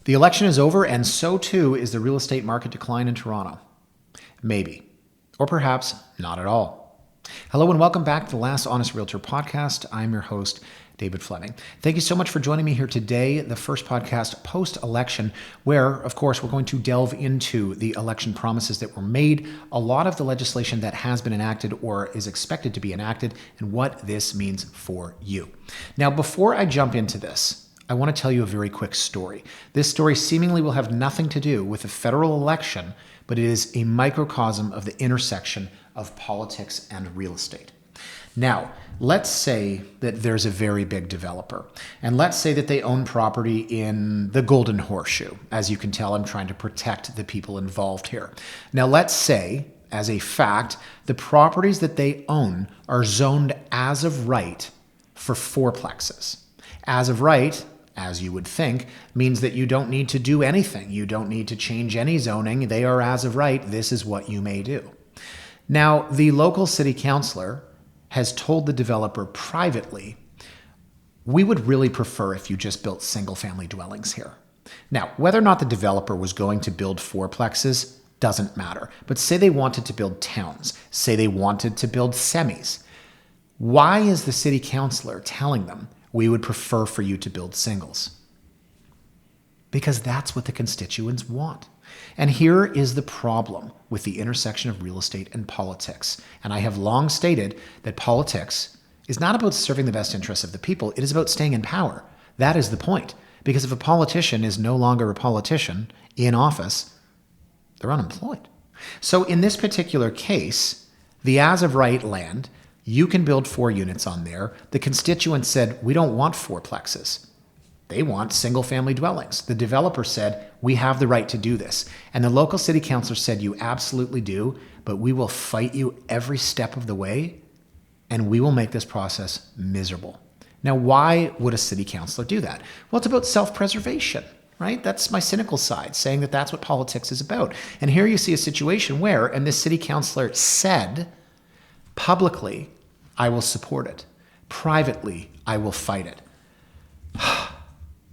The election is over, and so too is the real estate market decline in Toronto. Maybe. Or perhaps not at all. Hello and welcome back to the Last Honest Realtor podcast. I'm your host, David Fleming. Thank you so much for joining me here today, the first podcast post-election, where, of course, we're going to delve into the election promises that were made, a lot of the legislation that has been enacted or is expected to be enacted, and what this means for you. Now, before I jump into this, I want to tell you a very quick story. This story seemingly will have nothing to do with the federal election, but it is a microcosm of the intersection of politics and real estate. Now, let's say that there's a very big developer, and let's say that they own property in the Golden Horseshoe. As you can tell, I'm trying to protect the people involved here. Now, let's say, as a fact, the properties that they own are zoned as of right for fourplexes. As of right, as you would think, means that you don't need to do anything. You don't need to change any zoning. They are as of right. This is what you may do. Now, the local city councilor has told the developer privately, we would really prefer if you just built single-family dwellings here. Now, whether or not the developer was going to build fourplexes doesn't matter. But say they wanted to build towns. Say they wanted to build semis. Why is the city councilor telling them, we would prefer for you to build singles? Because that's what the constituents want. And here is the problem with the intersection of real estate and politics. And I have long stated that politics is not about serving the best interests of the people. It is about staying in power. That is the point. Because if a politician is no longer a politician in office, they're unemployed. So in this particular case, the as of right land, you can build 4 units on there. The constituents said, we don't want fourplexes. They want single-family dwellings. The developer said, we have the right to do this. And the local city councilor said, you absolutely do, but we will fight you every step of the way, and we will make this process miserable. Now, why would a city councilor do that? Well, it's about self-preservation, right? That's my cynical side, saying that that's what politics is about. And here you see a situation where, and this city councilor said, publicly, I will support it. Privately, I will fight it.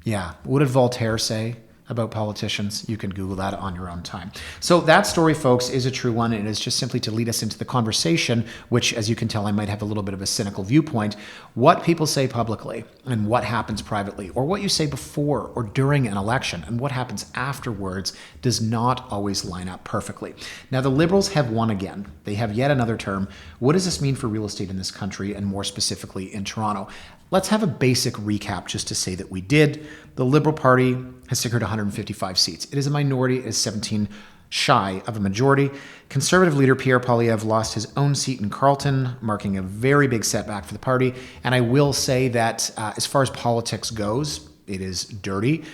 Yeah, what did Voltaire say about politicians? You can Google that on your own time. So that story, folks, is a true one, and it is just simply to lead us into the conversation, which, as you can tell, I might have a little bit of a cynical viewpoint. What people say publicly and what happens privately, or what you say before or during an election and what happens afterwards, does not always line up perfectly. Now, the Liberals have won again. They have yet another term. What does this mean for real estate in this country, and more specifically in Toronto? Let's have a basic recap just to say that we did. The Liberal Party has secured 155 seats. It is a minority. It is 17 shy of a majority. Conservative leader Pierre Poilievre lost his own seat in Carleton, marking a very big setback for the party. And I will say that as far as politics goes, it is dirty.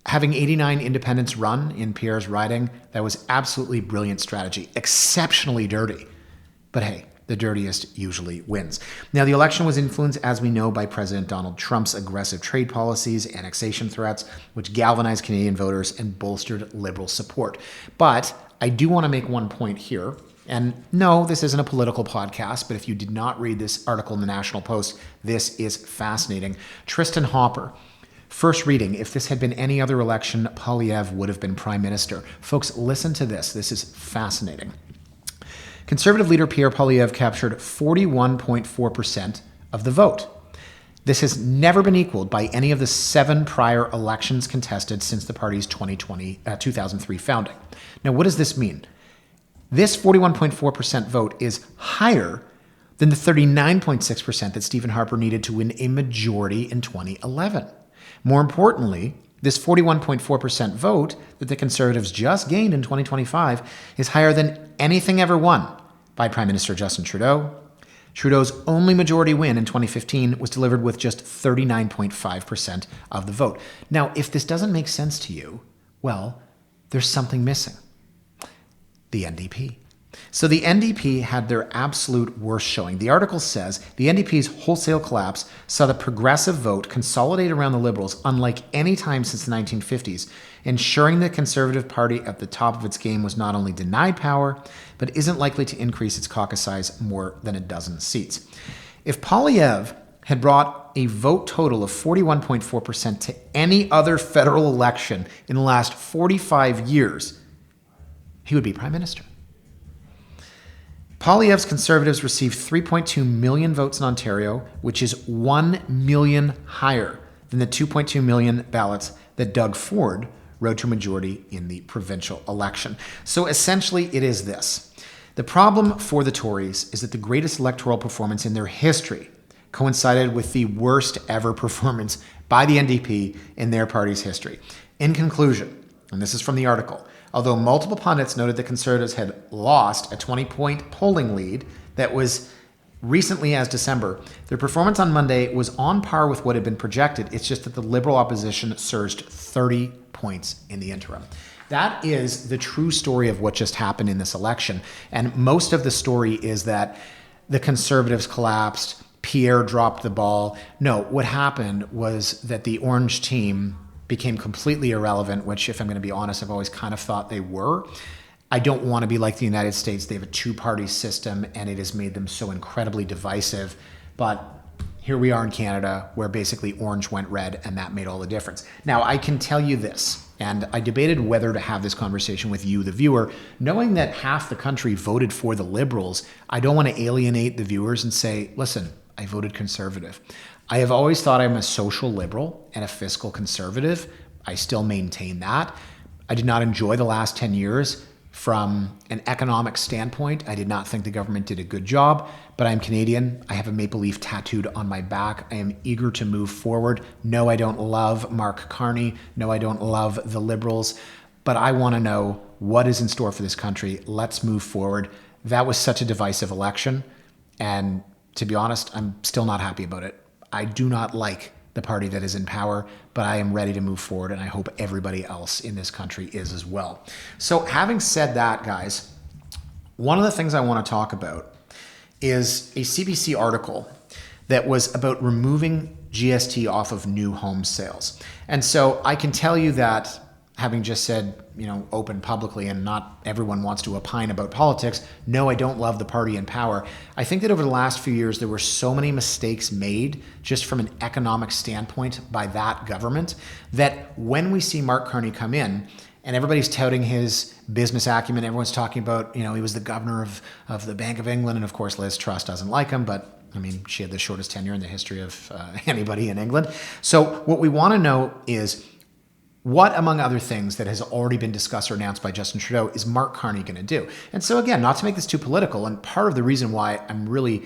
Having 89 independents run in Pierre's riding, that was absolutely brilliant strategy. Exceptionally dirty. But hey, the dirtiest usually wins. Now, the election was influenced, as we know, by President Donald Trump's aggressive trade policies, annexation threats, which galvanized Canadian voters and bolstered Liberal support. But I do want to make one point here. And no, this isn't a political podcast, but if you did not read this article in the National Post, this is fascinating. Tristan Hopper. First reading, if this had been any other election, Poilievre would have been prime minister. Folks, listen to this. This is fascinating. Conservative leader Pierre Poilievre captured 41.4% of the vote. This has never been equaled by any of the 7 prior elections contested since the party's 2003 founding. Now, what does this mean? This 41.4% vote is higher than the 39.6% that Stephen Harper needed to win a majority in 2011. More importantly, this 41.4% vote that the Conservatives just gained in 2025 is higher than anything ever won by Prime Minister Justin Trudeau. Trudeau's only majority win in 2015 was delivered with just 39.5% of the vote. Now, if this doesn't make sense to you, well, there's something missing. The NDP. So the NDP had their absolute worst showing. The article says the NDP's wholesale collapse saw the progressive vote consolidate around the Liberals unlike any time since the 1950s, ensuring the Conservative Party at the top of its game was not only denied power, but isn't likely to increase its caucus size more than a dozen seats. If Poilievre had brought a vote total of 41.4% to any other federal election in the last 45 years, he would be prime minister. Poilievre's Conservatives received 3.2 million votes in Ontario, which is 1 million higher than the 2.2 million ballots that Doug Ford rode to a majority in the provincial election. So essentially, it is this. The problem for the Tories is that the greatest electoral performance in their history coincided with the worst ever performance by the NDP in their party's history. In conclusion, and this is from the article, although multiple pundits noted the Conservatives had lost a 20-point polling lead that was recently as December, their performance on Monday was on par with what had been projected. It's just that the Liberal opposition surged 30 points in the interim. That is the true story of what just happened in this election. And most of the story is that the Conservatives collapsed, Pierre dropped the ball. No, what happened was that the Orange team became completely irrelevant, which, if I'm going to be honest, I've always kind of thought they were. I don't want to be like the United States. They have a two-party system, and it has made them so incredibly divisive. But here we are in Canada, where basically orange went red, and that made all the difference. Now, I can tell you this, and I debated whether to have this conversation with you, the viewer, knowing that half the country voted for the Liberals. I don't want to alienate the viewers and say, listen, I voted Conservative. I have always thought I'm a social liberal and a fiscal conservative. I still maintain that. I did not enjoy the last 10 years from an economic standpoint. I did not think the government did a good job, but I'm Canadian. I have a maple leaf tattooed on my back. I am eager to move forward. No, I don't love Mark Carney. No, I don't love the Liberals, but I want to know what is in store for this country. Let's move forward. That was such a divisive election, and to be honest, I'm still not happy about it. I do not like the party that is in power, but I am ready to move forward, and I hope everybody else in this country is as well. So having said that, guys, one of the things I want to talk about is a CBC article that was about removing GST off of new home sales. And so I can tell you that, having just said, open publicly, and not everyone wants to opine about politics, no, I don't love the party in power. I think that over the last few years, there were so many mistakes made just from an economic standpoint by that government that when we see Mark Carney come in and everybody's touting his business acumen, everyone's talking about, he was the governor of the Bank of England. And of course, Liz Truss doesn't like him, but she had the shortest tenure in the history of anybody in England. So what we want to know is, what, among other things that has already been discussed or announced by Justin Trudeau, is Mark Carney going to do? And so again, not to make this too political, and part of the reason why I'm really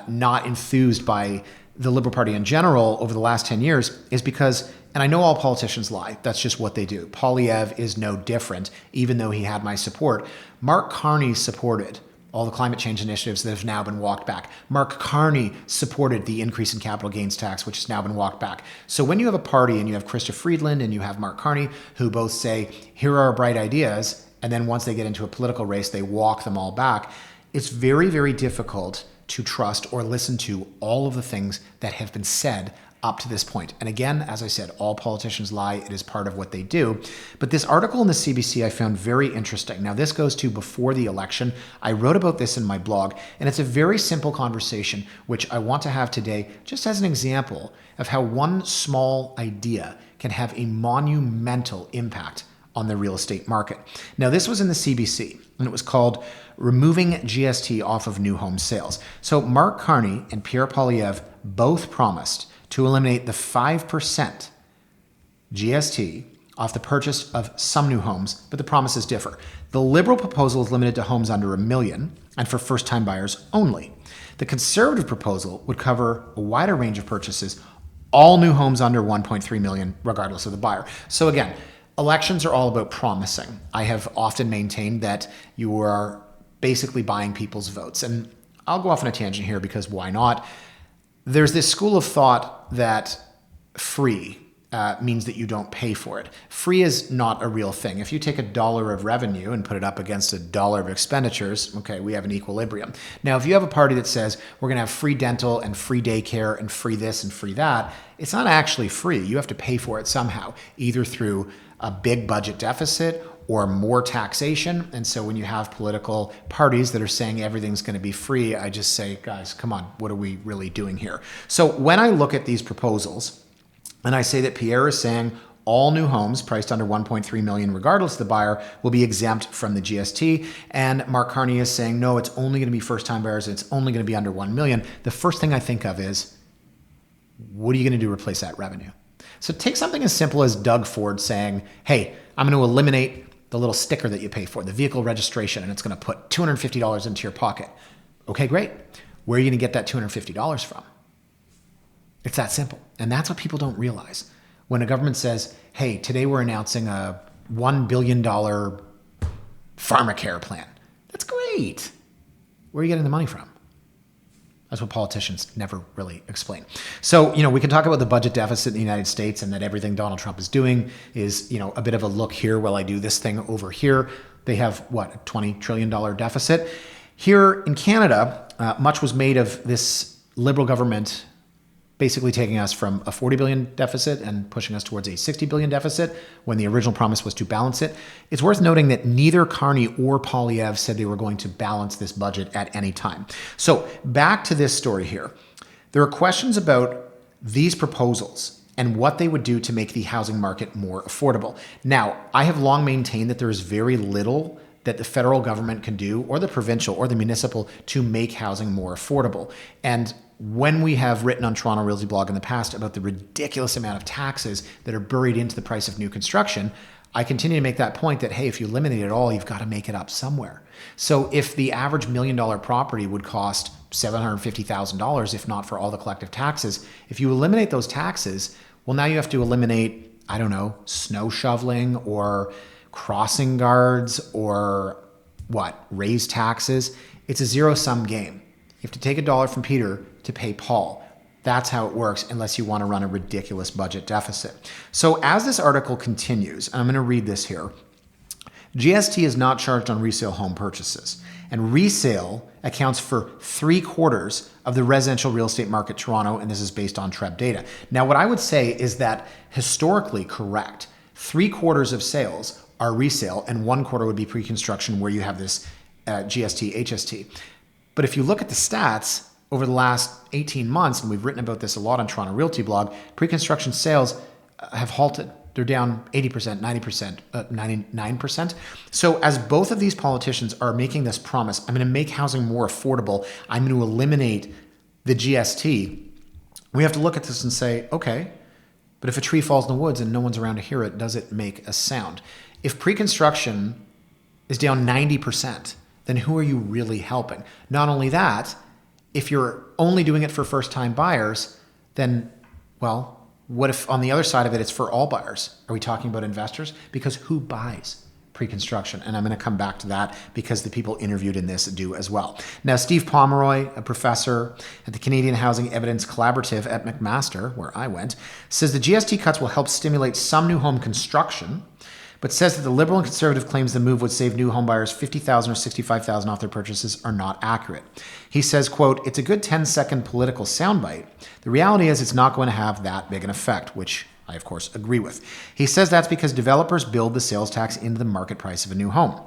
not enthused by the Liberal Party in general over the last 10 years is because, and I know all politicians lie, that's just what they do. Poilievre is no different, even though he had my support. Mark Carney supported all the climate change initiatives that have now been walked back. Mark Carney supported the increase in capital gains tax, which has now been walked back. So when you have a party and you have Chrystia Freeland and you have Mark Carney, who both say, here are our bright ideas, and then once they get into a political race, they walk them all back, it's very, very difficult to trust or listen to all of the things that have been said up to this point. And again, as I said, all politicians lie. It is part of what they do. But this article in the CBC I found very interesting. Now, this goes to before the election. I wrote about this in my blog, and it's a very simple conversation, which I want to have today just as an example of how one small idea can have a monumental impact on the real estate market. Now, this was in the CBC, and it was called Removing GST Off of New Home Sales. So Mark Carney and Pierre Poilievre both promised to eliminate the 5% GST off the purchase of some new homes, but the promises differ. The Liberal proposal is limited to homes under $1 million and for first-time buyers only. The Conservative proposal would cover a wider range of purchases, all new homes under $1.3 million, regardless of the buyer. So again, elections are all about promising. I have often maintained that you are basically buying people's votes. And I'll go off on a tangent here because why not? There's this school of thought that free means that you don't pay for it. Free is not a real thing. If you take $1 of revenue and put it up against $1 of expenditures, okay, we have an equilibrium. Now, if you have a party that says we're going to have free dental and free daycare and free this and free that, it's not actually free. You have to pay for it somehow, either through a big budget deficit or more taxation. And so when you have political parties that are saying everything's going to be free, I just say, guys, come on, what are we really doing here? So when I look at these proposals, and I say that Pierre is saying all new homes priced under $1.3 million, regardless of the buyer, will be exempt from the GST. And Mark Carney is saying, no, it's only going to be first-time buyers. And it's only going to be under $1 million. The first thing I think of is, what are you going to do to replace that revenue? So take something as simple as Doug Ford saying, hey, I'm going to eliminate the little sticker that you pay for, the vehicle registration, and it's going to put $250 into your pocket. Okay, great. Where are you going to get that $250 from? It's that simple. And that's what people don't realize. When a government says, hey, today we're announcing a $1 billion pharmacare plan. That's great. Where are you getting the money from? That's what politicians never really explain. So, we can talk about the budget deficit in the United States and that everything Donald Trump is doing is, a bit of a look here while I do this thing over here. They have, a $20 trillion deficit. Here in Canada, much was made of this Liberal government basically taking us from a $40 billion deficit and pushing us towards a $60 billion deficit when the original promise was to balance it. It's worth noting that neither Carney or Poilievre said they were going to balance this budget at any time. So back to this story here. There are questions about these proposals and what they would do to make the housing market more affordable. Now, I have long maintained that there is very little that the federal government can do, or the provincial or the municipal, to make housing more affordable. And when we have written on Toronto Realty Blog in the past about the ridiculous amount of taxes that are buried into the price of new construction, I continue to make that point that, hey, if you eliminate it all, you've got to make it up somewhere. So if the average $1 million property would cost $750,000, if not for all the collective taxes, if you eliminate those taxes, well, now you have to eliminate, snow shoveling or crossing guards or raise taxes. It's a zero-sum game. You have to take $1 from Peter to pay Paul. That's how it works unless you want to run a ridiculous budget deficit. So as this article continues, and I'm going to read this here, GST is not charged on resale home purchases, and resale accounts for 3/4 of the residential real estate market Toronto, and this is based on TREB data. Now, what I would say is that historically correct, 3/4 of sales are resale and 1/4 would be pre-construction where you have this GST, HST. But if you look at the stats over the last 18 months, and we've written about this a lot on Toronto Realty Blog, pre-construction sales have halted. They're down 80%, 90%, 99%. So as both of these politicians are making this promise, I'm going to make housing more affordable, I'm going to eliminate the GST, we have to look at this and say, okay, but if a tree falls in the woods and no one's around to hear it, does it make a sound? If pre-construction is down 90%, then who are you really helping? Not only that, if you're only doing it for first-time buyers, then, what if on the other side of it, it's for all buyers? Are we talking about investors? Because who buys pre-construction? And I'm going to come back to that because the people interviewed in this do as well. Now, Steve Pomeroy, a professor at the Canadian Housing Evidence Collaborative at McMaster, where I went, says the GST cuts will help stimulate some new home construction, but says that the Liberal and Conservative claims the move would save new homebuyers $50,000 or $65,000 off their purchases are not accurate. He says, quote, it's a good 10-second political soundbite. The reality is it's not going to have that big an effect, which I, of course, agree with. He says that's because developers build the sales tax into the market price of a new home.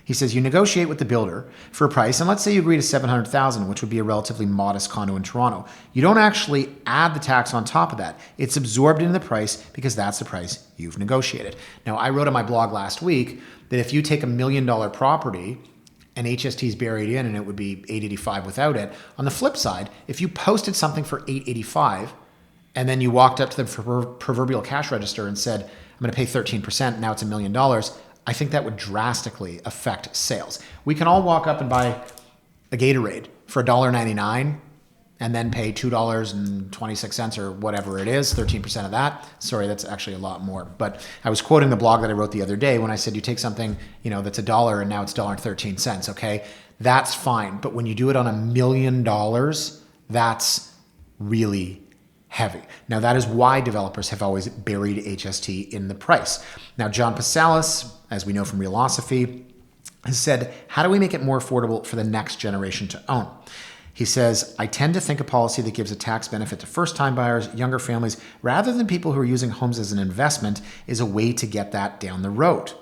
He says you negotiate with the builder for a price, and let's say you agree to $700,000, which would be a relatively modest condo in Toronto. You don't actually add the tax on top of that. It's absorbed into the price because that's the price you've negotiated. Now, I wrote on my blog last week that if you take $1 million property and HST is buried in and it would be $885 without it, on the flip side, if you posted something for $885 and then you walked up to the proverbial cash register and said, I'm going to pay 13%, now it's $1 million, I think that would drastically affect sales. We can all walk up and buy a Gatorade for $1.99 and then pay $2.26 or whatever it is, 13% of that. Sorry, that's actually a lot more. But I was quoting the blog that I wrote the other day when I said you take something, that's $1 and now it's $1.13, okay? That's fine. But when you do it on $1 million, that's really heavy. Now, that is why developers have always buried HST in the price. Now, John Passalis, as we know from Realosophy, has said, how do we make it more affordable for the next generation to own? He says, I tend to think a policy that gives a tax benefit to first-time buyers, younger families, rather than people who are using homes as an investment is a way to get that down the road.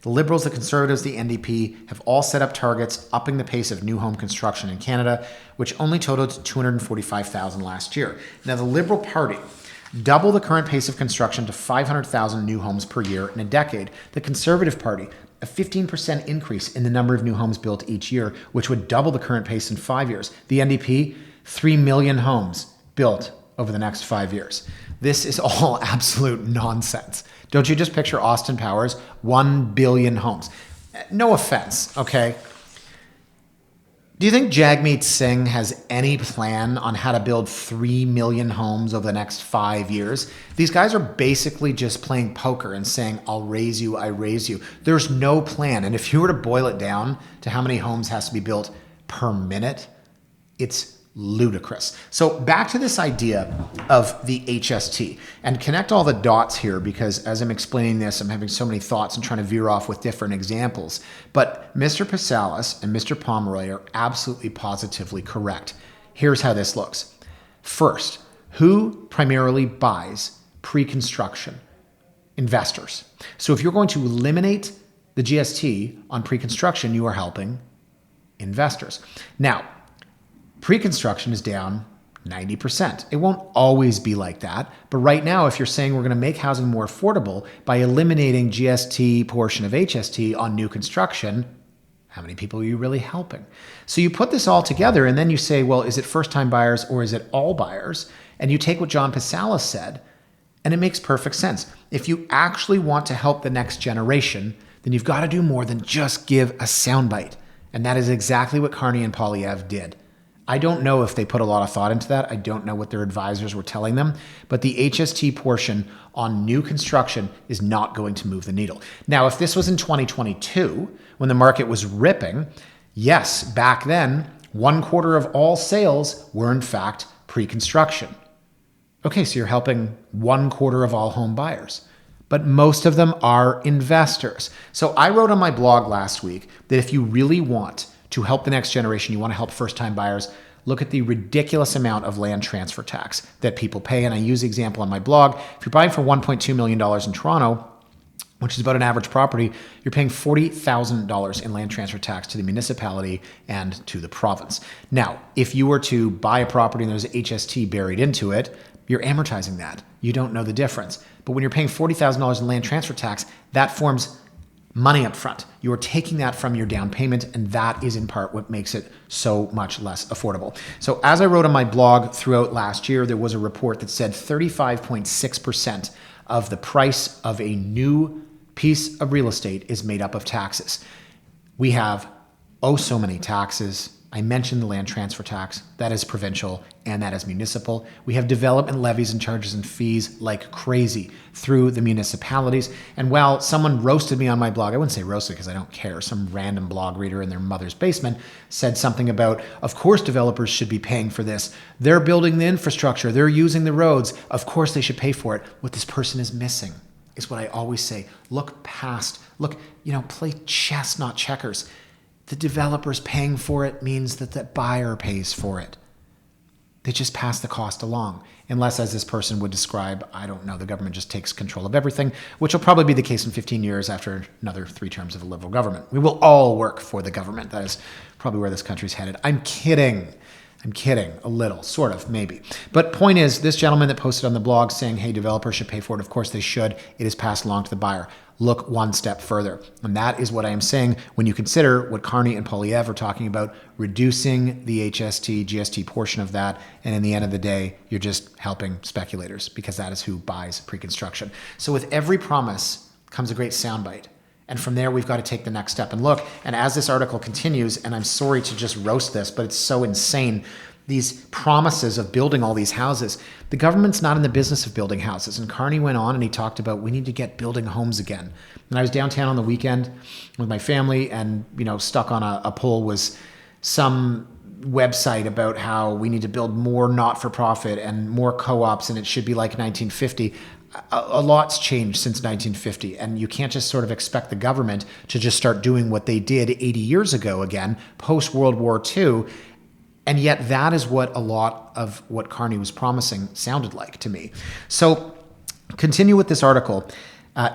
The Liberals, the Conservatives, the NDP have all set up targets upping the pace of new home construction in Canada, which only totaled 245,000 last year. Now, the Liberal Party double the current pace of construction to 500,000 new homes per year in a decade. The Conservative Party, a 15% increase in the number of new homes built each year, which would double the current pace in 5 years. The NDP, 3 million homes built over the next 5 years. This is all absolute nonsense. Don't you just picture Austin Powers, 1 billion homes? No offense, okay? Do you think Jagmeet Singh has any plan on how to build 3 million homes over the next 5 years? These guys are basically just playing poker and saying, I'll raise you, I raise you. There's no plan. And if you were to boil it down to how many homes has to be built per minute, it's ludicrous. So back to this idea of the HST, and connect all the dots here, because as I'm explaining this, I'm having so many thoughts and trying to veer off with different examples. But Mr. Passalis and Mr. Pomeroy are absolutely positively correct. Here's how this looks. First, who primarily buys pre-construction? Investors. So if you're going to eliminate the GST on pre-construction, you are helping investors. Now, pre-construction is down 90%. It won't always be like that. But right now, if you're saying we're going to make housing more affordable by eliminating GST portion of HST on new construction, how many people are you really helping? So you put this all together and then you say, well, is it first-time buyers or is it all buyers? And you take what John Passalis said, and it makes perfect sense. If you actually want to help the next generation, then you've got to do more than just give a soundbite. And that is exactly what Carney and Poilievre did. I don't know if they put a lot of thought into that. I don't know what their advisors were telling them, but the HST portion on new construction is not going to move the needle. Now, if this was in 2022, when the market was ripping, yes, back then, 1/4 of all sales were in fact pre-construction. Okay, so you're helping 1/4 of all home buyers, but most of them are investors. So I wrote on my blog last week that if you really want to help the next generation, you want to help first-time buyers, look at the ridiculous amount of land transfer tax that people pay. And I use the example on my blog. If you're buying for $1.2 million in Toronto, which is about an average property, you're paying $40,000 in land transfer tax to the municipality and to the province. Now, if you were to buy a property and there's HST buried into it, you're amortizing that. You don't know the difference. But when you're paying $40,000 in land transfer tax, that forms money up front. You are taking that from your down payment, and that is in part what makes it so much less affordable. So as I wrote on my blog throughout last year, there was a report that said 35.6% of the price of a new piece of real estate is made up of taxes. We have so many taxes. I mentioned the land transfer tax. That is provincial and that is municipal. We have development levies and charges and fees like crazy through the municipalities. And while someone roasted me on my blog, I wouldn't say roasted because I don't care, some random blog reader in their mother's basement said something about, of course developers should be paying for this. They're building the infrastructure. They're using the roads. Of course they should pay for it. What this person is missing is what I always say. Look past, play chess, not checkers. The developer's paying for it means that the buyer pays for it. They just pass the cost along. Unless, as this person would describe, I don't know, the government just takes control of everything, which will probably be the case in 15 years after another 3 terms of a Liberal government. We will all work for the government. That is probably where this country's headed. I'm kidding a little, sort of, maybe. But point is, this gentleman that posted on the blog saying, hey, developers should pay for it. Of course they should. It is passed along to the buyer. Look one step further. And that is what I am saying when you consider what Carney and Poilievre are talking about, reducing the HST, GST portion of that. And in the end of the day, you're just helping speculators because that is who buys pre-construction. So with every promise comes a great soundbite. And from there, we've got to take the next step and look. And as this article continues, and I'm sorry to just roast this, but it's so insane, these promises of building all these houses, the government's not in the business of building houses. And Carney went on and he talked about we need to get building homes again. And I was downtown on the weekend with my family and, stuck on a pole was some website about how we need to build more not-for-profit and more co-ops, and it should be like 1950. A lot's changed since 1950, and you can't just sort of expect the government to just start doing what they did 80 years ago again, post-World War II. And yet that is what a lot of what Carney was promising sounded like to me. So continue with this article.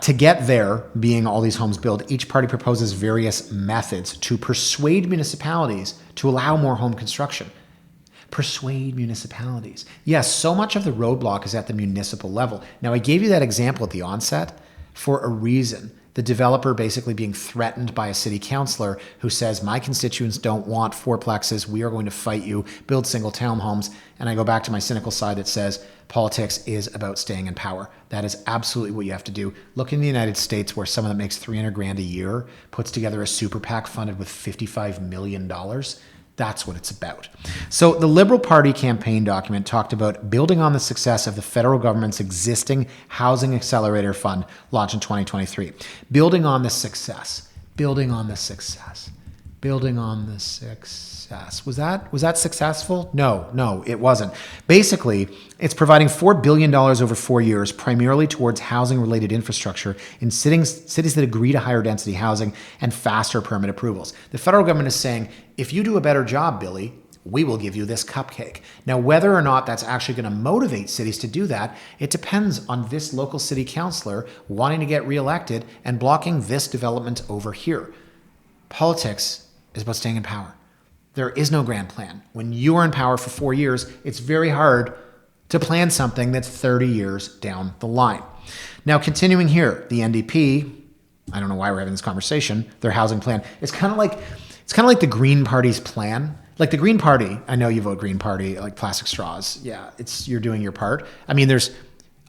To get there, being all these homes built, each party proposes various methods to persuade municipalities to allow more home construction. Persuade municipalities. Yes, so much of the roadblock is at the municipal level. Now, I gave you that example at the onset for a reason. The developer basically being threatened by a city councilor who says, my constituents don't want fourplexes. We are going to fight you, build single townhomes. And I go back to my cynical side that says politics is about staying in power. That is absolutely what you have to do. Look in the United States where someone that makes $300,000 a year puts together a super PAC funded with $55 million. That's what it's about. So the Liberal Party campaign document talked about building on the success of the federal government's existing Housing Accelerator Fund launched in 2023. Building on the success. Was that successful? No, it wasn't. Basically, it's providing $4 billion over 4 years, primarily towards housing-related infrastructure in cities that agree to higher density housing and faster permit approvals. The federal government is saying, if you do a better job, Billy, we will give you this cupcake. Now, whether or not that's actually going to motivate cities to do that, it depends on this local city councilor wanting to get reelected and blocking this development over here. Politics is about staying in power. There is no grand plan. When you are in power for 4 years, it's very hard to plan something that's 30 years down the line. Now, continuing here, the NDP, I don't know why we're having this conversation, their housing plan, it's kind of like the Green Party's plan. Like the Green Party, I know you vote Green Party, like plastic straws. Yeah, you're doing your part. I mean, there's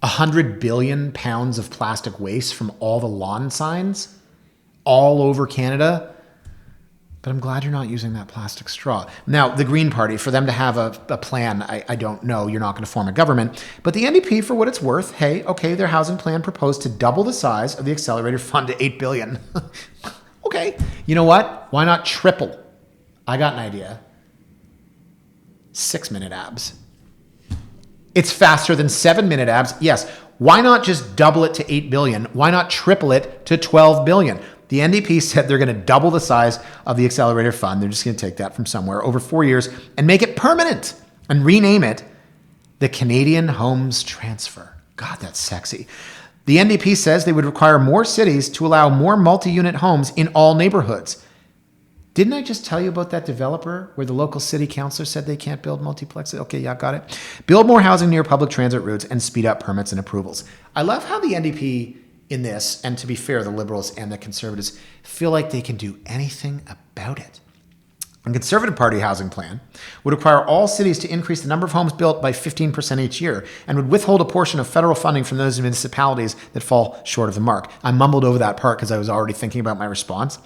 100 billion pounds of plastic waste from all the lawn signs all over Canada. But I'm glad you're not using that plastic straw. Now, the Green Party, for them to have a plan, I don't know. You're not going to form a government. But the NDP, for what it's worth, hey, okay, their housing plan proposed to double the size of the accelerator fund to $8 billion. Okay. You know what? Why not triple? I got an idea. 6-minute abs. It's faster than 7-minute abs. Yes. Why not just double it to $8 billion? Why not triple it to $12 billion? The NDP said they're going to double the size of the accelerator fund. They're just going to take that from somewhere over 4 years and make it permanent and rename it the Canadian Homes Transfer. God, that's sexy. The NDP says they would require more cities to allow more multi-unit homes in all neighborhoods. Didn't I just tell you about that developer where the local city councilor said they can't build multiplexes? Okay, yeah, got it. Build more housing near public transit routes and speed up permits and approvals. I love how the NDP in this, and to be fair, the Liberals and the Conservatives feel like they can do anything about it. A Conservative Party housing plan would require all cities to increase the number of homes built by 15% each year and would withhold a portion of federal funding from those municipalities that fall short of the mark. I mumbled over that part because I was already thinking about my response.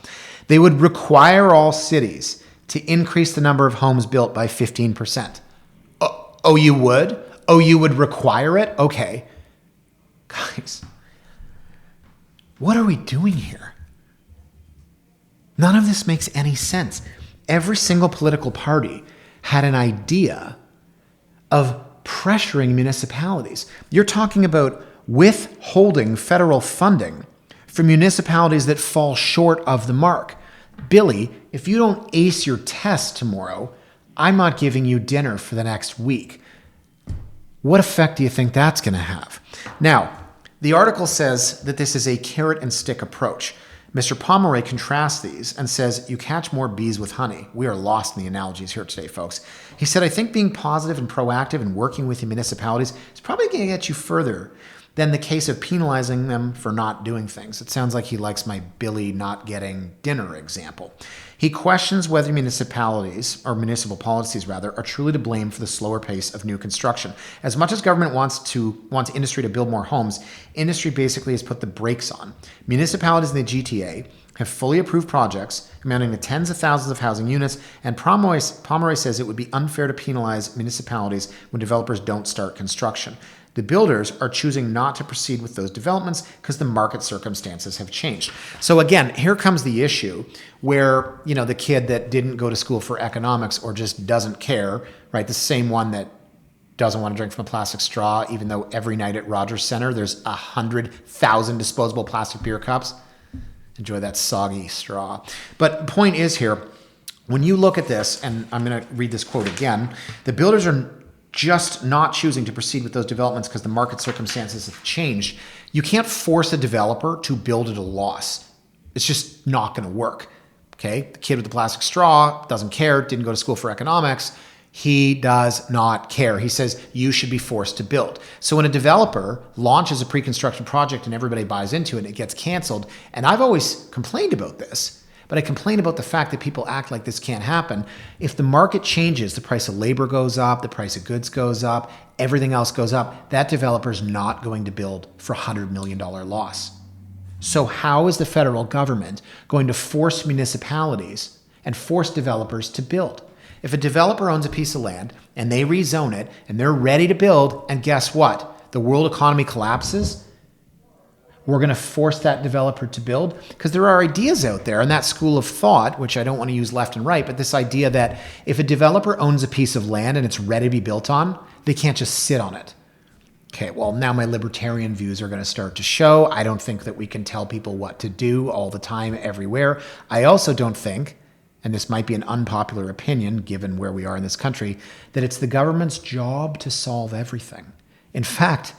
They would require all cities to increase the number of homes built by 15%. Oh, you would? Oh, you would require it? Okay. Guys, what are we doing here? None of this makes any sense. Every single political party had an idea of pressuring municipalities. You're talking about withholding federal funding for municipalities that fall short of the mark. Billy, if you don't ace your test tomorrow, I'm not giving you dinner for the next week. What effect do you think that's going to have? Now, the article says that this is a carrot and stick approach. Mr. Pomeroy contrasts these and says, you catch more bees with honey. We are lost in the analogies here today, folks. He said, I think being positive and proactive and working with the municipalities is probably going to get you further than the case of penalizing them for not doing things. It sounds like he likes my Billy not getting dinner example. He questions whether municipalities, or municipal policies rather, are truly to blame for the slower pace of new construction. As much as government wants industry to build more homes, industry basically has put the brakes on. Municipalities in the GTA have fully approved projects amounting to tens of thousands of housing units, and Pomeroy says it would be unfair to penalize municipalities when developers don't start construction. The builders are choosing not to proceed with those developments because the market circumstances have changed. So again, here comes the issue where, the kid that didn't go to school for economics or just doesn't care, right? The same one that doesn't want to drink from a plastic straw, even though every night at Rogers Center, there's 100,000 disposable plastic beer cups. Enjoy that soggy straw. But the point is here, when you look at this, and I'm going to read this quote again, the builders are just not choosing to proceed with those developments because the market circumstances have changed. You can't force a developer to build at a loss. It's just not going to work. Okay? The kid with the plastic straw doesn't care, didn't go to school for economics. He does not care. He says you should be forced to build. So when a developer launches a pre-construction project and everybody buys into it and it gets canceled, and I've always complained about this, but I complain about the fact that people act like this can't happen. If the market changes, the price of labor goes up, the price of goods goes up, everything else goes up, that developer's not going to build for a $100 million loss. So how is the federal government going to force municipalities and force developers to build? If a developer owns a piece of land and they rezone it and they're ready to build, and guess what? The world economy collapses, we're going to force that developer to build because there are ideas out there in that school of thought, which I don't want to use left and right, but this idea that if a developer owns a piece of land and it's ready to be built on, they can't just sit on it. Okay, well, now my libertarian views are going to start to show. I don't think that we can tell people what to do all the time, everywhere. I also don't think, and this might be an unpopular opinion given where we are in this country, that it's the government's job to solve everything. In fact,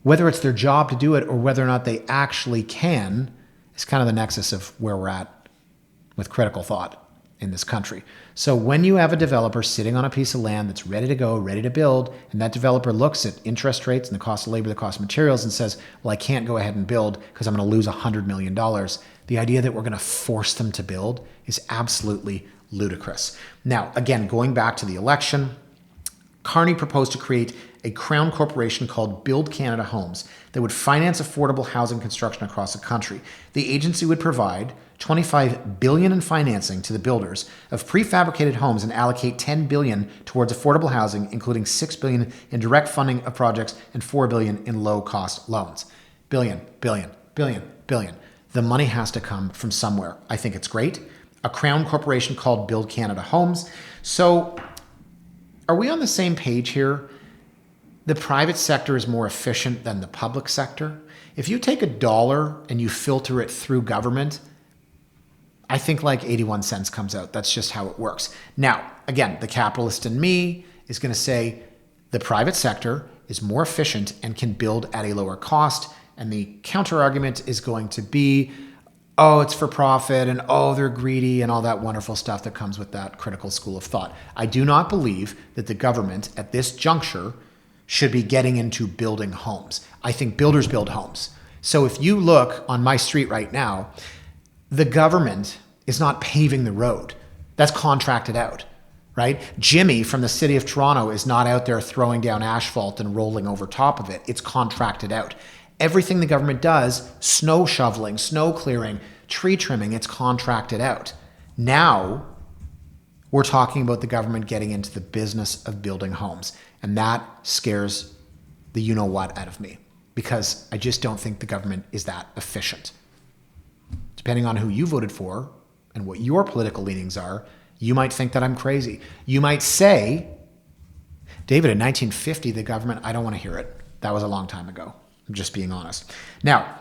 whether it's their job to do it or whether or not they actually can is kind of the nexus of where we're at with critical thought in this country. So when you have a developer sitting on a piece of land that's ready to go, ready to build, and that developer looks at interest rates and the cost of labor, the cost of materials, and says, well, I can't go ahead and build because I'm going to lose $100 million. The idea that we're going to force them to build is absolutely ludicrous. Now, again, going back to the election, Carney proposed to create a crown corporation called Build Canada Homes that would finance affordable housing construction across the country. The agency would provide $25 billion in financing to the builders of prefabricated homes and allocate $10 billion towards affordable housing, including $6 billion in direct funding of projects and $4 billion in low-cost loans. Billion. The money has to come from somewhere. I think it's great. A crown corporation called Build Canada Homes. So are we on the same page here? The private sector is more efficient than the public sector. If you take $1 and you filter it through government, I think like 81 cents comes out. That's just how it works. Now, again, the capitalist in me is going to say the private sector is more efficient and can build at a lower cost. And the counter argument is going to be, oh, it's for profit and oh, they're greedy and all that wonderful stuff that comes with that critical school of thought. I do not believe that the government at this juncture should be getting into building homes. I think builders build homes. So if you look on my street right now, the government is not paving the road. That's contracted out, right? Jimmy from the city of Toronto is not out there throwing down asphalt and rolling over top of it. It's contracted out. Everything the government does, snow shoveling, snow clearing, tree trimming, it's contracted out. Now, we're talking about the government getting into the business of building homes. And that scares the you-know-what out of me because I just don't think the government is that efficient. Depending on who you voted for and what your political leanings are, you might think that I'm crazy. You might say, David, in 1950, the government, I don't want to hear it. That was a long time ago. I'm just being honest. Now,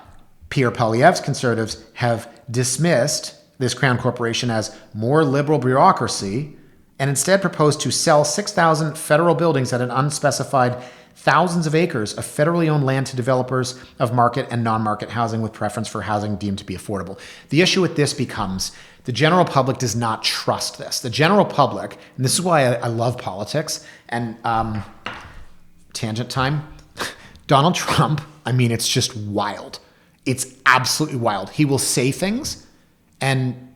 Pierre Poilievre's conservatives have dismissed this Crown Corporation as more liberal bureaucracy and instead proposed to sell 6,000 federal buildings at an unspecified thousands of acres of federally owned land to developers of market and non-market housing with preference for housing deemed to be affordable. The issue with this becomes the general public does not trust this. The general public, and this is why I love politics, and tangent time, Donald Trump, I mean, it's just wild. It's absolutely wild. He will say things and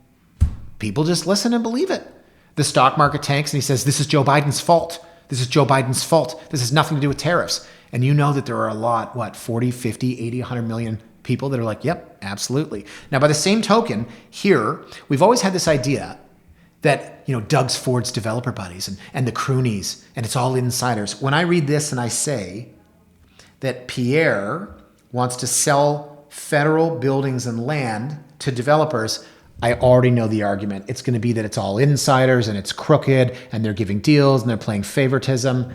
people just listen and believe it. The stock market tanks and he says, this is Joe Biden's fault. This is Joe Biden's fault. This has nothing to do with tariffs. And you know that there are a lot, 40, 50, 80, 100 million people that are like, yep, absolutely. Now, by the same token, here, we've always had this idea that, Doug's Ford's developer buddies and the croonies, and it's all insiders. When I read this and I say that Pierre wants to sell federal buildings and land to developers, I already know the argument. It's going to be that it's all insiders and it's crooked and they're giving deals and they're playing favoritism.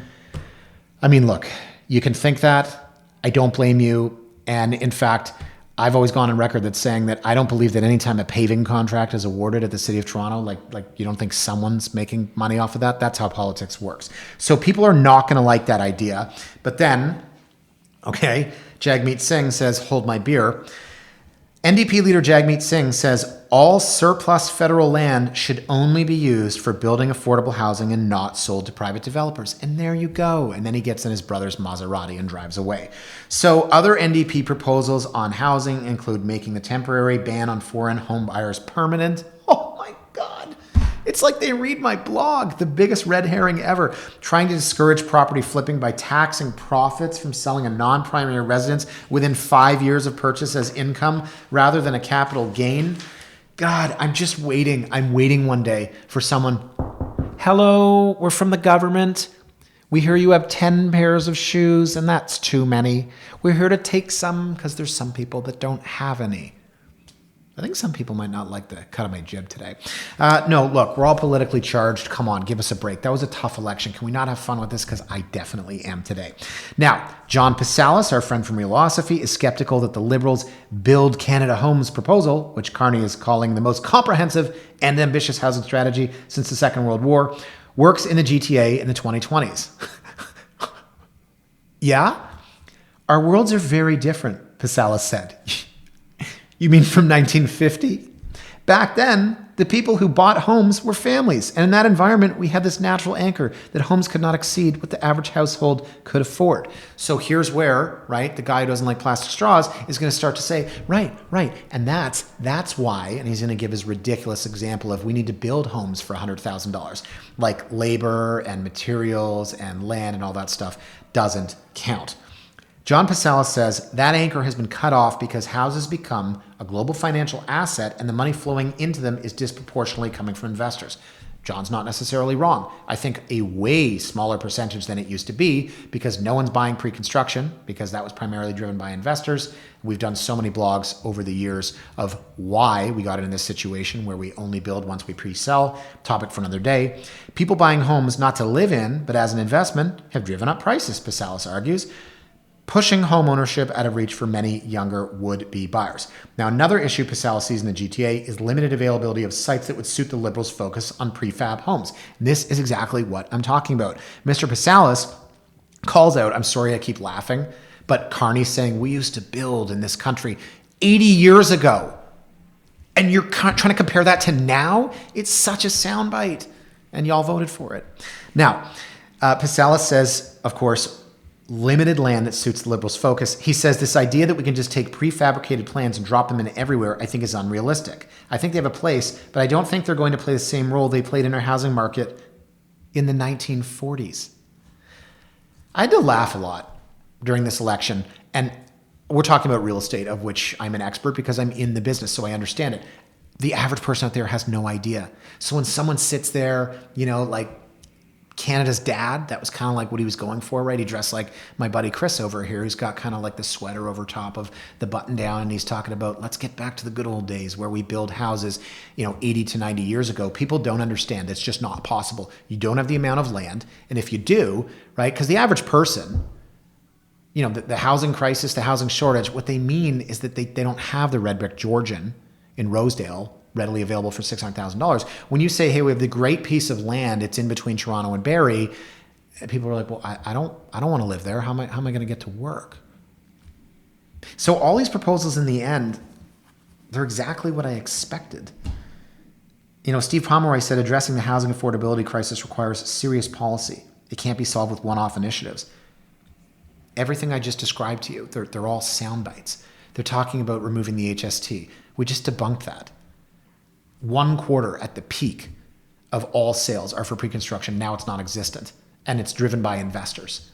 I mean, look, you can think that. I don't blame you. And in fact, I've always gone on record that's saying that I don't believe that anytime a paving contract is awarded at the City of Toronto, like you don't think someone's making money off of that. That's how politics works. So people are not going to like that idea. But then, okay, Jagmeet Singh says, hold my beer. NDP leader Jagmeet Singh says all surplus federal land should only be used for building affordable housing and not sold to private developers. And there you go. And then he gets in his brother's Maserati and drives away. So other NDP proposals on housing include making the temporary ban on foreign home buyers permanent. Oh my God. It's like they read my blog, the biggest red herring ever. Trying to discourage property flipping by taxing profits from selling a non-primary residence within 5 years of purchase as income rather than a capital gain. God, I'm just waiting. I'm waiting one day for someone. Hello, we're from the government. We hear you have 10 pairs of shoes and that's too many. We're here to take some because there's some people that don't have any. I think some people might not like the cut of my jib today. No, look, we're all politically charged. Come on, give us a break. That was a tough election. Can we not have fun with this? Because I definitely am today. Now, John Pasalis, our friend from Realosophy, is skeptical that the Liberals' Build Canada Homes proposal, which Carney is calling the most comprehensive and ambitious housing strategy since the Second World War, works in the GTA in the 2020s. Yeah? Our worlds are very different, Pasalis said. You mean from 1950? Back then, the people who bought homes were families. And in that environment, we had this natural anchor that homes could not exceed what the average household could afford. So here's where, right, the guy who doesn't like plastic straws is going to start to say, right. And that's why, and he's going to give his ridiculous example of we need to build homes for $100,000. Like labor and materials and land and all that stuff doesn't count. John Pasalis says that anchor has been cut off because houses become a global financial asset and the money flowing into them is disproportionately coming from investors. John's not necessarily wrong. I think a way smaller percentage than it used to be because no one's buying pre-construction because that was primarily driven by investors. We've done so many blogs over the years of why we got in this situation where we only build once we pre-sell. Topic for another day. People buying homes not to live in, but as an investment have driven up prices, Pasalis argues, pushing home ownership out of reach for many younger would-be buyers. Now, another issue Pasalis sees in the GTA is limited availability of sites that would suit the Liberals' focus on prefab homes. This is exactly what I'm talking about. Mr. Pasalis calls out, I'm sorry I keep laughing, but Carney's saying we used to build in this country 80 years ago. And you're trying to compare that to now? It's such a soundbite. And y'all voted for it. Now, Pasalis says, of course, limited land that suits the Liberals' focus. He says this idea that we can just take prefabricated plans and drop them in everywhere, I think is unrealistic. I think they have a place, but I don't think they're going to play the same role they played in our housing market in the 1940s. I had to laugh a lot during this election, and we're talking about real estate, of which I'm an expert because I'm in the business, so I understand it. The average person out there has no idea. So when someone sits there, like Canada's dad, that was kind of like what he was going for, right? He dressed like my buddy Chris over here, who's got kind of like the sweater over top of the button down. And he's talking about, let's get back to the good old days where we build houses, 80 to 90 years ago. People don't understand. It's just not possible. You don't have the amount of land. And if you do, right, because the average person, the housing crisis, the housing shortage, what they mean is that they don't have the red brick Georgian in Rosedale readily available for $600,000. When you say, hey, we have the great piece of land, it's in between Toronto and Barrie, people are like, well, I don't want to live there. How am I going to get to work? So all these proposals in the end, they're exactly what I expected. Steve Pomeroy said addressing the housing affordability crisis requires serious policy. It can't be solved with one-off initiatives. Everything I just described to you, they're all sound bites. They're talking about removing the HST. We just debunked that. 1/4 at the peak of all sales are for pre-construction. Now it's non-existent, and it's driven by investors.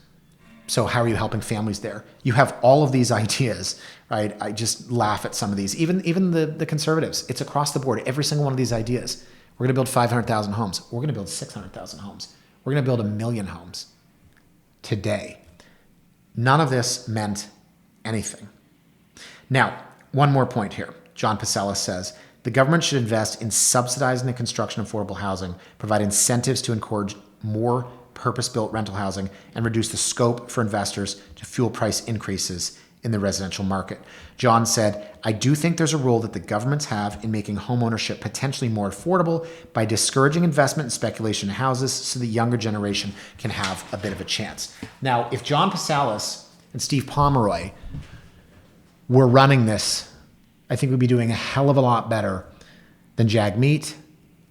So how are you helping families there? You have all of these ideas, right? I just laugh at some of these. Even the conservatives, it's across the board. Every single one of these ideas. We're going to build 500,000 homes. We're going to build 600,000 homes. We're going to build 1 million homes today. None of this meant anything. Now, one more point here. John Pasella says, the government should invest in subsidizing the construction of affordable housing, provide incentives to encourage more purpose-built rental housing, and reduce the scope for investors to fuel price increases in the residential market. John said, I do think there's a role that the governments have in making homeownership potentially more affordable by discouraging investment and speculation in houses so the younger generation can have a bit of a chance. Now, if John Passalis and Steve Pomeroy were running this, I think we'd be doing a hell of a lot better than Jagmeet,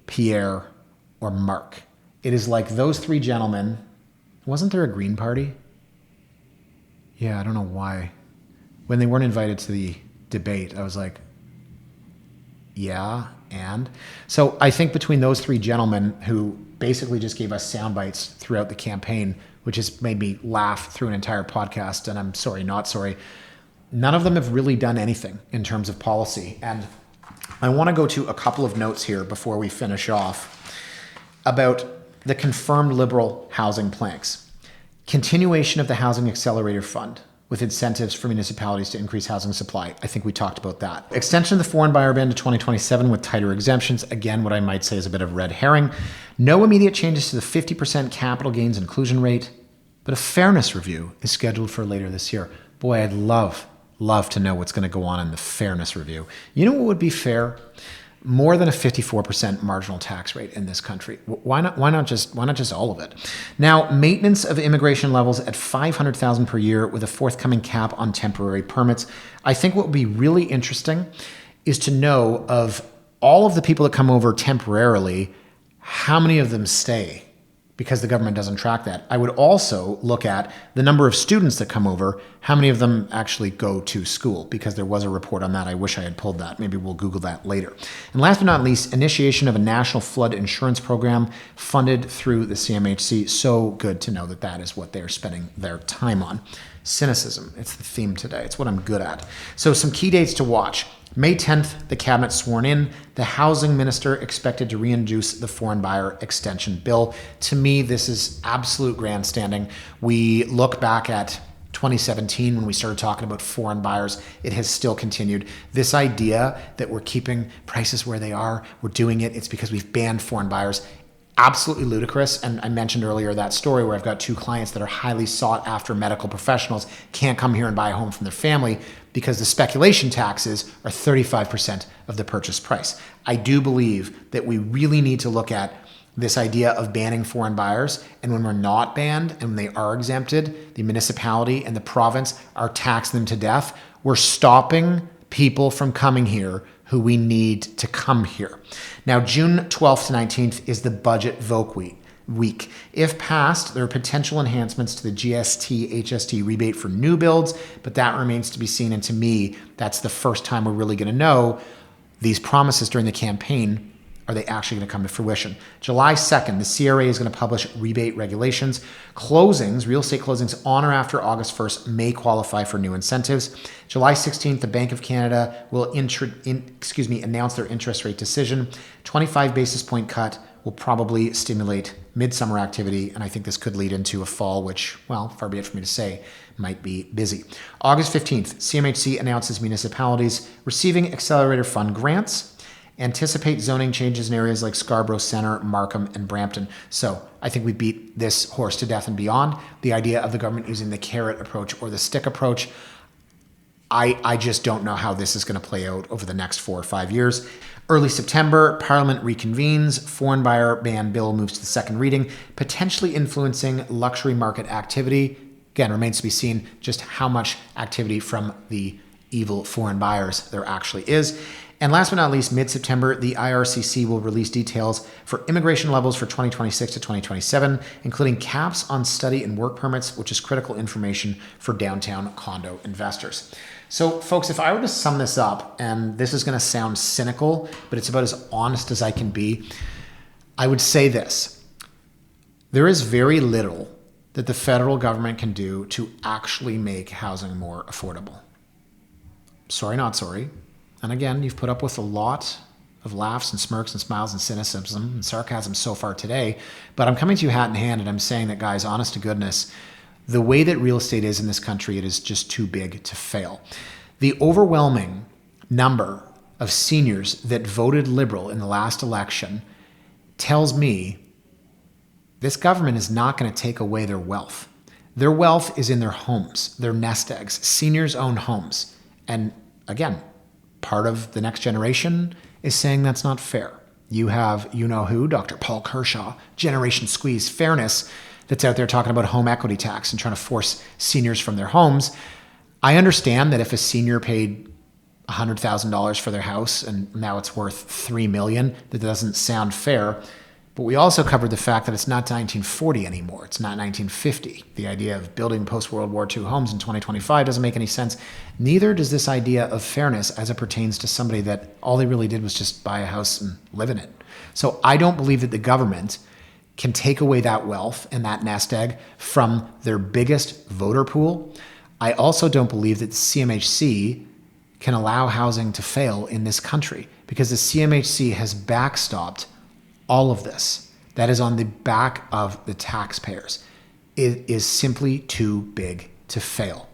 Pierre, or Mark. It is like those three gentlemen. Wasn't there a Green Party? Yeah, I don't know why. When they weren't invited to the debate, I was like, yeah, and? So I think between those three gentlemen who basically just gave us sound bites throughout the campaign, which has made me laugh through an entire podcast, and I'm sorry, not sorry, none of them have really done anything in terms of policy. And I want to go to a couple of notes here before we finish off about the confirmed Liberal housing planks. Continuation of the Housing Accelerator Fund with incentives for municipalities to increase housing supply. I think we talked about that. Extension of the foreign buyer ban to 2027 with tighter exemptions. Again, what I might say is a bit of red herring. No immediate changes to the 50% capital gains inclusion rate, but a fairness review is scheduled for later this year. Boy, I'd love to know what's going to go on in the fairness review. You know what would be fair? More than a 54% marginal tax rate in this country. Why not just all of it? Now, maintenance of immigration levels at 500,000 per year with a forthcoming cap on temporary permits. I think what would be really interesting is to know of all of the people that come over temporarily, how many of them stay, because the government doesn't track that. I would also look at the number of students that come over, how many of them actually go to school, because there was a report on that. I wish I had pulled that. Maybe we'll Google that later. And last but not least, initiation of a national flood insurance program funded through the CMHC. So good to know that that is what they're spending their time on. Cynicism, it's the theme today. It's what I'm good at. So some key dates to watch. May 10th, the cabinet sworn in. The housing minister expected to reintroduce the foreign buyer extension bill. To me, this is absolute grandstanding. We look back at 2017 when we started talking about foreign buyers. It has still continued. This idea that we're keeping prices where they are, we're doing it, it's because we've banned foreign buyers. Absolutely ludicrous. And I mentioned earlier that story where I've got two clients that are highly sought after medical professionals, can't come here and buy a home from their family because the speculation taxes are 35% of the purchase price. I do believe that we really need to look at this idea of banning foreign buyers. And when we're not banned and when they are exempted, the municipality and the province are taxing them to death. We're stopping people from coming here who we need to come here. Now, June 12th to 19th is the budget vote week. If passed, there are potential enhancements to the GST, HST rebate for new builds, but that remains to be seen. And to me, that's the first time we're really going to know these promises during the campaign. Are they actually going to come to fruition? July 2nd, the CRA is going to publish rebate regulations. Closings, real estate closings on or after August 1st may qualify for new incentives. July 16th, the Bank of Canada will announce their interest rate decision. 25 basis point cut will probably stimulate midsummer activity, and I think this could lead into a fall, which, well, far be it for me to say, might be busy. August 15th, CMHC announces municipalities receiving Accelerator Fund grants. Anticipate zoning changes in areas like Scarborough Centre, Markham, and Brampton. So I think we beat this horse to death and beyond. The idea of the government using the carrot approach or the stick approach, I just don't know how this is going to play out over the next 4 or 5 years. Early September, Parliament reconvenes. Foreign buyer ban bill moves to the second reading, potentially influencing luxury market activity. Again, remains to be seen just how much activity from the evil foreign buyers there actually is. And last but not least, mid-September, the IRCC will release details for immigration levels for 2026 to 2027, including caps on study and work permits, which is critical information for downtown condo investors. So, folks, if I were to sum this up, and this is going to sound cynical, but it's about as honest as I can be, I would say this. There is very little that the federal government can do to actually make housing more affordable. Sorry, not sorry. And again, you've put up with a lot of laughs and smirks and smiles and cynicism and sarcasm so far today, but I'm coming to you hat in hand and I'm saying that, guys, honest to goodness, The way that real estate is in this country, it is just too big to fail. The overwhelming number of seniors that voted Liberal in the last election tells me this government is not going to take away their wealth. Their wealth is in their homes, their nest eggs. Seniors own homes. And again, part of the next generation is saying that's not fair. You have, you know who, Dr. Paul Kershaw, Generation Squeeze Fairness, that's out there talking about home equity tax and trying to force seniors from their homes. I understand that if a senior paid $100,000 for their house and now it's worth $3 million, that doesn't sound fair. But we also covered the fact that it's not 1940 anymore. It's not 1950. The idea of building post-World War II homes in 2025 doesn't make any sense. Neither does this idea of fairness as it pertains to somebody that all they really did was just buy a house and live in it. So I don't believe that the government can take away that wealth and that nest egg from their biggest voter pool. I also don't believe that the CMHC can allow housing to fail in this country because the CMHC has backstopped all of this. That is on the back of the taxpayers. It is simply too big to fail.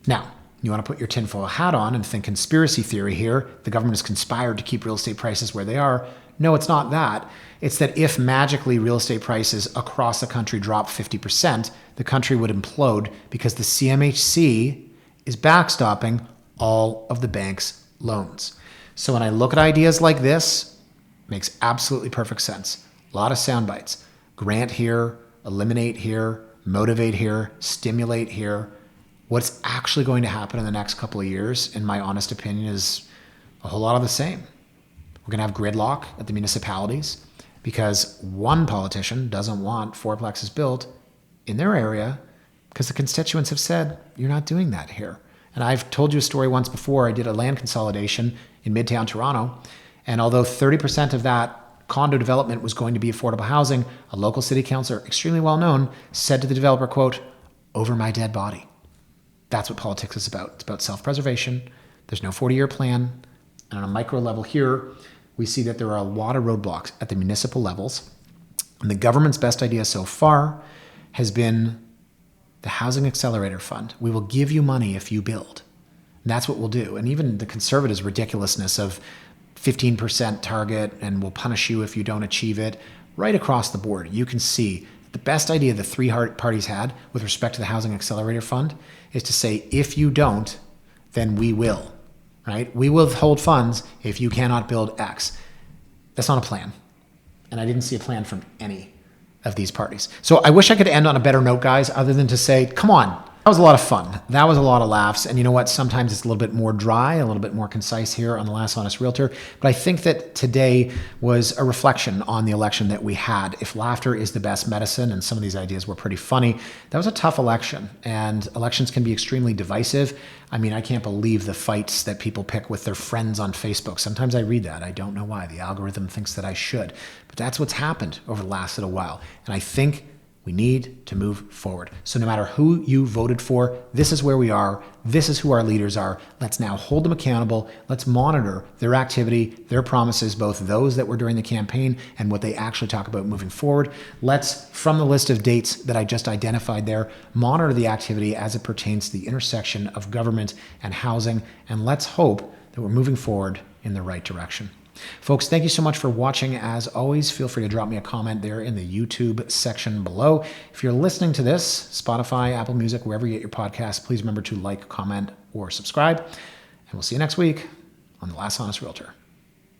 Now, you want to put your tinfoil hat on and think conspiracy theory here. The government has conspired to keep real estate prices where they are. No, it's not that. It's that if magically real estate prices across the country drop 50%, the country would implode because the CMHC is backstopping all of the bank's loans. So when I look at ideas like this, it makes absolutely perfect sense. A lot of sound bites. Grant here, eliminate here, motivate here, stimulate here. What's actually going to happen in the next couple of years, in my honest opinion, is a whole lot of the same. We're going to have gridlock at the municipalities because one politician doesn't want fourplexes built in their area because the constituents have said, you're not doing that here. And I've told you a story once before. I did a land consolidation in Midtown Toronto. And although 30% of that condo development was going to be affordable housing, a local city councilor, extremely well known, said to the developer, quote, over my dead body. That's what politics is about. It's about self-preservation. There's no 40-year plan. And on a micro level here, we see that there are a lot of roadblocks at the municipal levels. And the government's best idea so far has been the Housing Accelerator Fund. We will give you money if you build. And that's what we'll do. And even the conservatives' ridiculousness of 15% target and we'll punish you if you don't achieve it, right across the board, you can see the best idea the three parties had with respect to the Housing Accelerator Fund is to say, if you don't, then we will, right? We will withhold funds if you cannot build X. That's not a plan. And I didn't see a plan from any of these parties. So I wish I could end on a better note, guys, other than to say, come on, that was a lot of fun. That was a lot of laughs. And you know what? Sometimes it's a little bit more dry, a little bit more concise here on the Last Honest Realtor. But I think that today was a reflection on the election that we had. If laughter is the best medicine, and some of these ideas were pretty funny, that was a tough election. And elections can be extremely divisive. I mean, I can't believe the fights that people pick with their friends on Facebook. Sometimes I read that. I don't know why. The algorithm thinks that I should. But that's what's happened over the last little while. And I think we need to move forward. So no matter who you voted for, this is where we are. This is who our leaders are. Let's now hold them accountable. Let's monitor their activity, their promises, both those that were during the campaign and what they actually talk about moving forward. Let's, from the list of dates that I just identified there, monitor the activity as it pertains to the intersection of government and housing. And let's hope that we're moving forward in the right direction. Folks, thank you so much for watching. As always, feel free to drop me a comment there in the YouTube section below. If you're listening to this, Spotify, Apple Music, wherever you get your podcasts, please remember to like, comment, or subscribe. And we'll see you next week on The Last Honest Realtor.